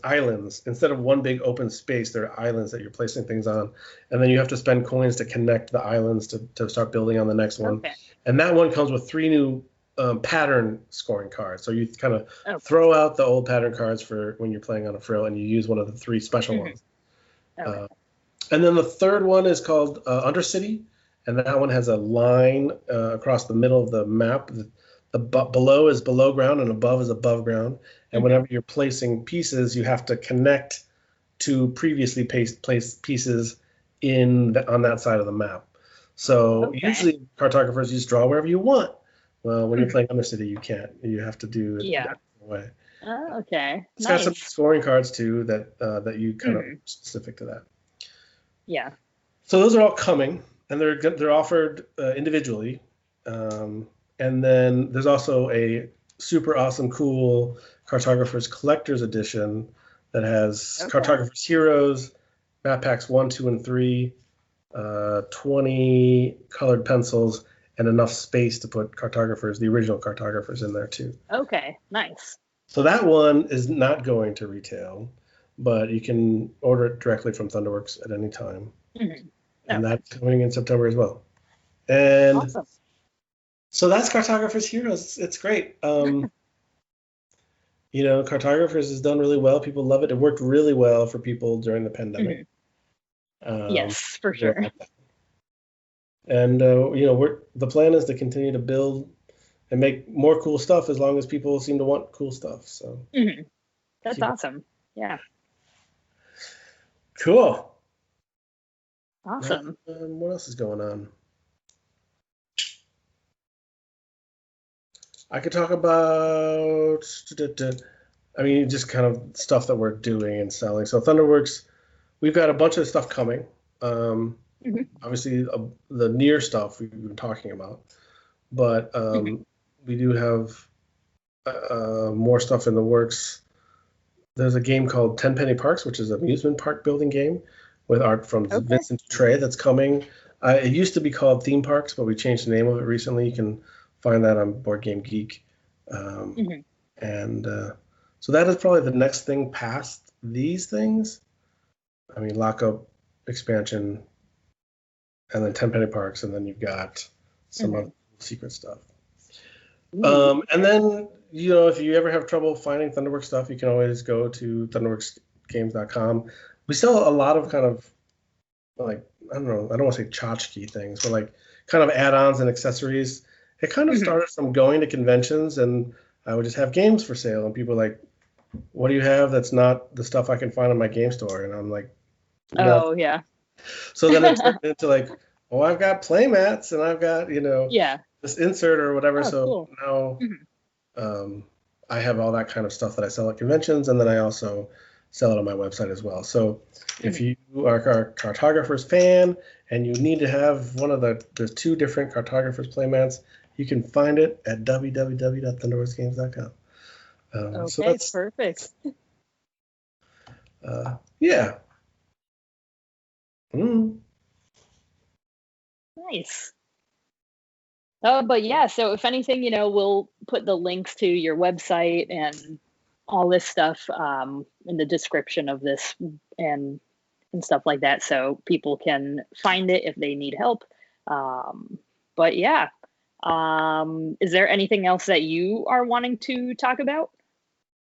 islands. Instead of one big open space, there are islands that you're placing things on. And then you have to spend coins to connect the islands to start building on the next one. Okay. And that one comes with 3 new pattern scoring cards. So you kind of throw out the old pattern cards for when you're playing on a Frill, and you use one of the 3 special ones. And then the third one is called Undercity. And that one has a line across the middle of the map. The below is below ground and above is above ground. And whenever you're placing pieces, you have to connect to previously placed pieces on that side of the map. So usually cartographers just draw wherever you want. Well, when you're playing Undercity, you can't. You have to do it that way. Oh, okay. It's got some scoring cards too that you kind of specific to that. Yeah. So those are all coming. And they're offered individually. And then there's also a super awesome, cool Cartographers Collector's Edition that has Cartographers Heroes, Map Packs 1, 2, and 3, 20 colored pencils, and enough space to put the original Cartographers in there too. Okay, nice. So that one is not going to retail, but you can order it directly from ThunderWorks at any time. And that's coming in September as well. And awesome. So that's Cartographers Heroes. It's great. Cartographers has done really well. People love it. It worked really well for people during the pandemic. Yes, for sure. And the plan is to continue to build and make more cool stuff as long as people seem to want cool stuff. So that's awesome. Yeah. Cool. Awesome. What else is going on? I could talk about, just kind of stuff that we're doing and selling. So ThunderWorks, we've got a bunch of stuff coming. Obviously, the near stuff we've been talking about, but we do have more stuff in the works. There's a game called Tenpenny Parks, which is an amusement park building game with art from Vincent Trey that's coming. It used to be called Theme Parks, but we changed the name of it recently. You can find that on Board Game Geek. And so that is probably the next thing past these things. I mean, Lockup, Expansion, and then Tenpenny Parks, and then you've got some other secret stuff. And then, if you ever have trouble finding ThunderWorks stuff, you can always go to ThunderWorksGames.com. We sell a lot of kind of I don't want to say tchotchke things, but kind of add-ons and accessories. It kind of started from going to conventions, and I would just have games for sale, and people were like, what do you have that's not the stuff I can find in my game store? And I'm like, no. Oh, yeah. So then it turned into like, oh, I've got playmats and I've got, Yeah. this insert or whatever. Oh, So cool. now Mhm. I have all that kind of stuff that I sell at conventions, and then I also sell it on my website as well. So if Mhm. you are a Cartographers fan and you need to have one of the two different Cartographers playmats, you can find it at www.thunderworksgames.com. So Okay, that's perfect. yeah. Mm. Nice. But yeah, so if anything, we'll put the links to your website and all this stuff in the description of this and stuff like that, so people can find it if they need help. But yeah, is there anything else that you are wanting to talk about?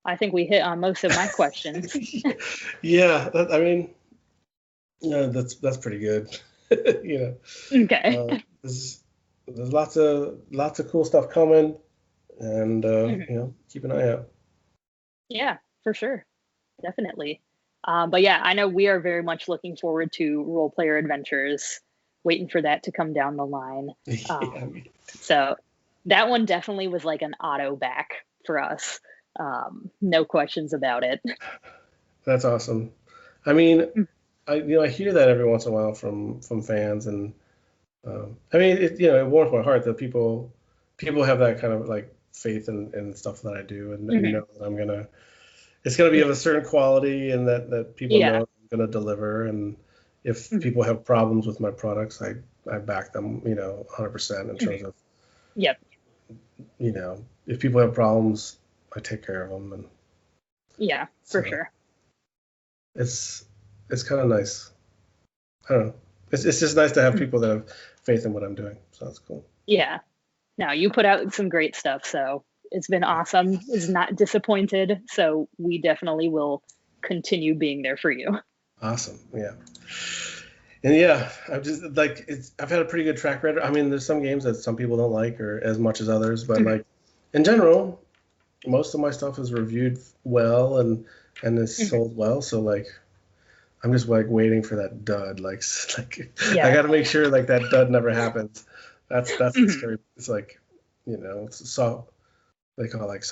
I think we hit on most of my questions. Yeah, I mean, yeah, that's pretty good. Okay. There's lots of cool stuff coming, and Mhm. keep an eye out. Yeah, for sure. Definitely. But yeah, I know we are very much looking forward to role player adventures, waiting for that to come down the line. Yeah, Um, so that one definitely was like an auto back for us. No questions about it. that's awesome. I mean, Mm. I hear that every once in a while from fans, and I mean, it warms my heart that people have that kind of like faith in stuff that I do, and Mhm. know that it's gonna be of Yeah. a certain quality, and that people know Yeah. I'm gonna deliver, and if Mhm. people have problems with my products, I back them, 100% in terms Mhm. of, Yep. if people have problems, I take care of them, and Yeah, for so sure. it's it's kind of nice. I don't know. It's just nice to have Mhm. people that have faith in what I'm doing. So that's cool. Yeah. No, you put out some great stuff, so it's been awesome. It's not disappointed, so we definitely will continue being there for you. Awesome. Yeah. And yeah, I've just like I've had a pretty good track record. I mean, there's some games that some people don't like or as much as others, but Mhm. like in general, most of my stuff is reviewed well and is Mhm. sold well. So like I'm just like waiting for that dud. Like like I Yeah. got to make sure like that dud never happens. That's the Mhm. scary. It's like it's soft. They call it like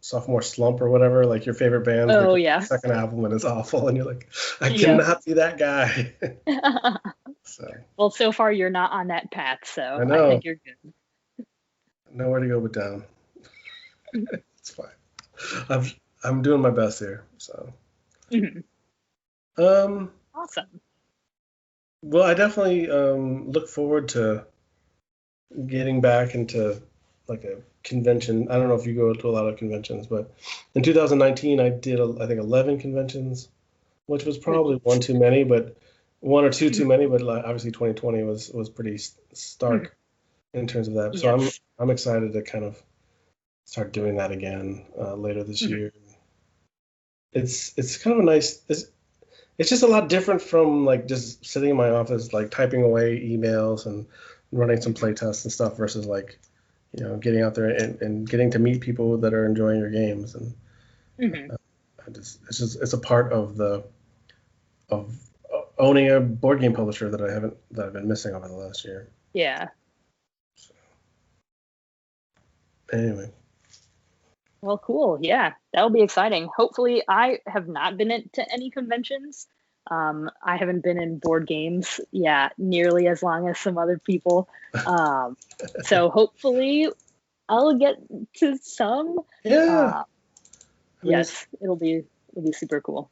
sophomore slump or whatever. Like your favorite band's like Oh, the yeah. second album and it's awful, and you're like, I Yep. cannot be that guy. So Well, so far you're not on that path, so I I know think you're good. nowhere to go but down. It's fine. I'm I'm doing my best here. So Mhm. um, Awesome. well, I definitely look forward to getting back into like a convention. I don't know if you go to a lot of conventions, but in 2019 I did I think 11 conventions, which was Ooh. probably one too many, but one or two too Mhm. many. But like, obviously 2020 was pretty Mhm. stark in terms of that. So I'm Yes. I'm excited to kind of start doing that again later this Mhm. year. It's kind of a nice. It's just a lot different from like just sitting in my office like typing away emails and running some Mhm. play tests and stuff versus like getting out there and getting to meet people that are enjoying your games, and Mhm. it's a part of the of owning a board game publisher that I've been missing over the last year. Yeah. So, anyway, Well, cool. Yeah, that'll be exciting. Hopefully, I have not been to any conventions. I haven't been in board games, yeah, nearly as long as some other people. Um, so hopefully, I'll get to some. yeah, Uh, I mean it's yes, it'll be super cool.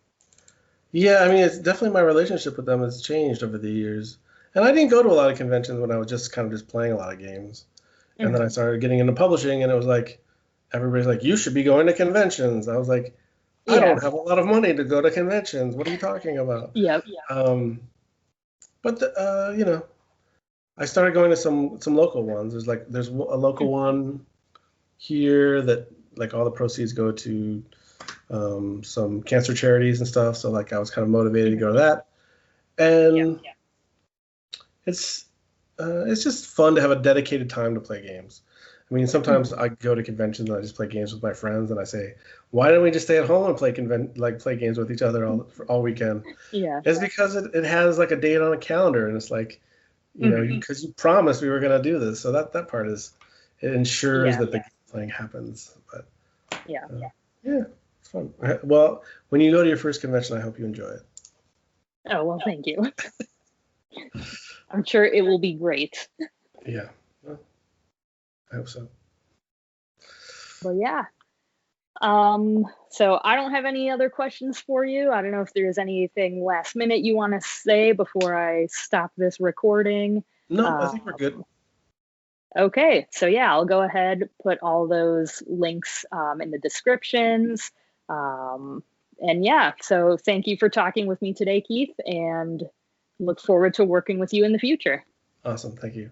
yeah, I mean it's definitely my relationship with them has changed over the years. And I didn't go to a lot of conventions when I was just kind of just playing a lot of games. And then I Mhm. started getting into publishing, and it was like everybody's like, "You should be going to conventions." I was like, "I Yeah. don't have a lot of money to go to conventions. What are you talking about?" Yep. Um, but I started going to some local ones. There's a local one here that like all the proceeds go to some cancer charities and stuff. So like I was kind of motivated to Mhm. go to that, Yep. and it's it's just fun to have a dedicated time to play games. I mean, sometimes I go to conventions and I just play games with my friends, and I say, "Why don't we just stay at home and play games with each other all weekend?" Yeah. It's because it has like a date on a calendar, and it's like, because you promised we were gonna do this, so that part it ensures that the playing happens. But Yeah. yeah, it's fun. Well, when you go to your first convention, I hope you enjoy it. Oh, well, thank you. I'm sure it will be great. Yeah, well, I hope so. But yeah. So I don't have any other questions for you. I don't know if there's anything last minute you want to say before I stop this recording. No, I think we're good. Okay, so yeah, I'll go ahead, put all those links in the descriptions. And yeah, so thank you for talking with me today, Keith, and look forward to working with you in the future. Awesome. Thank you.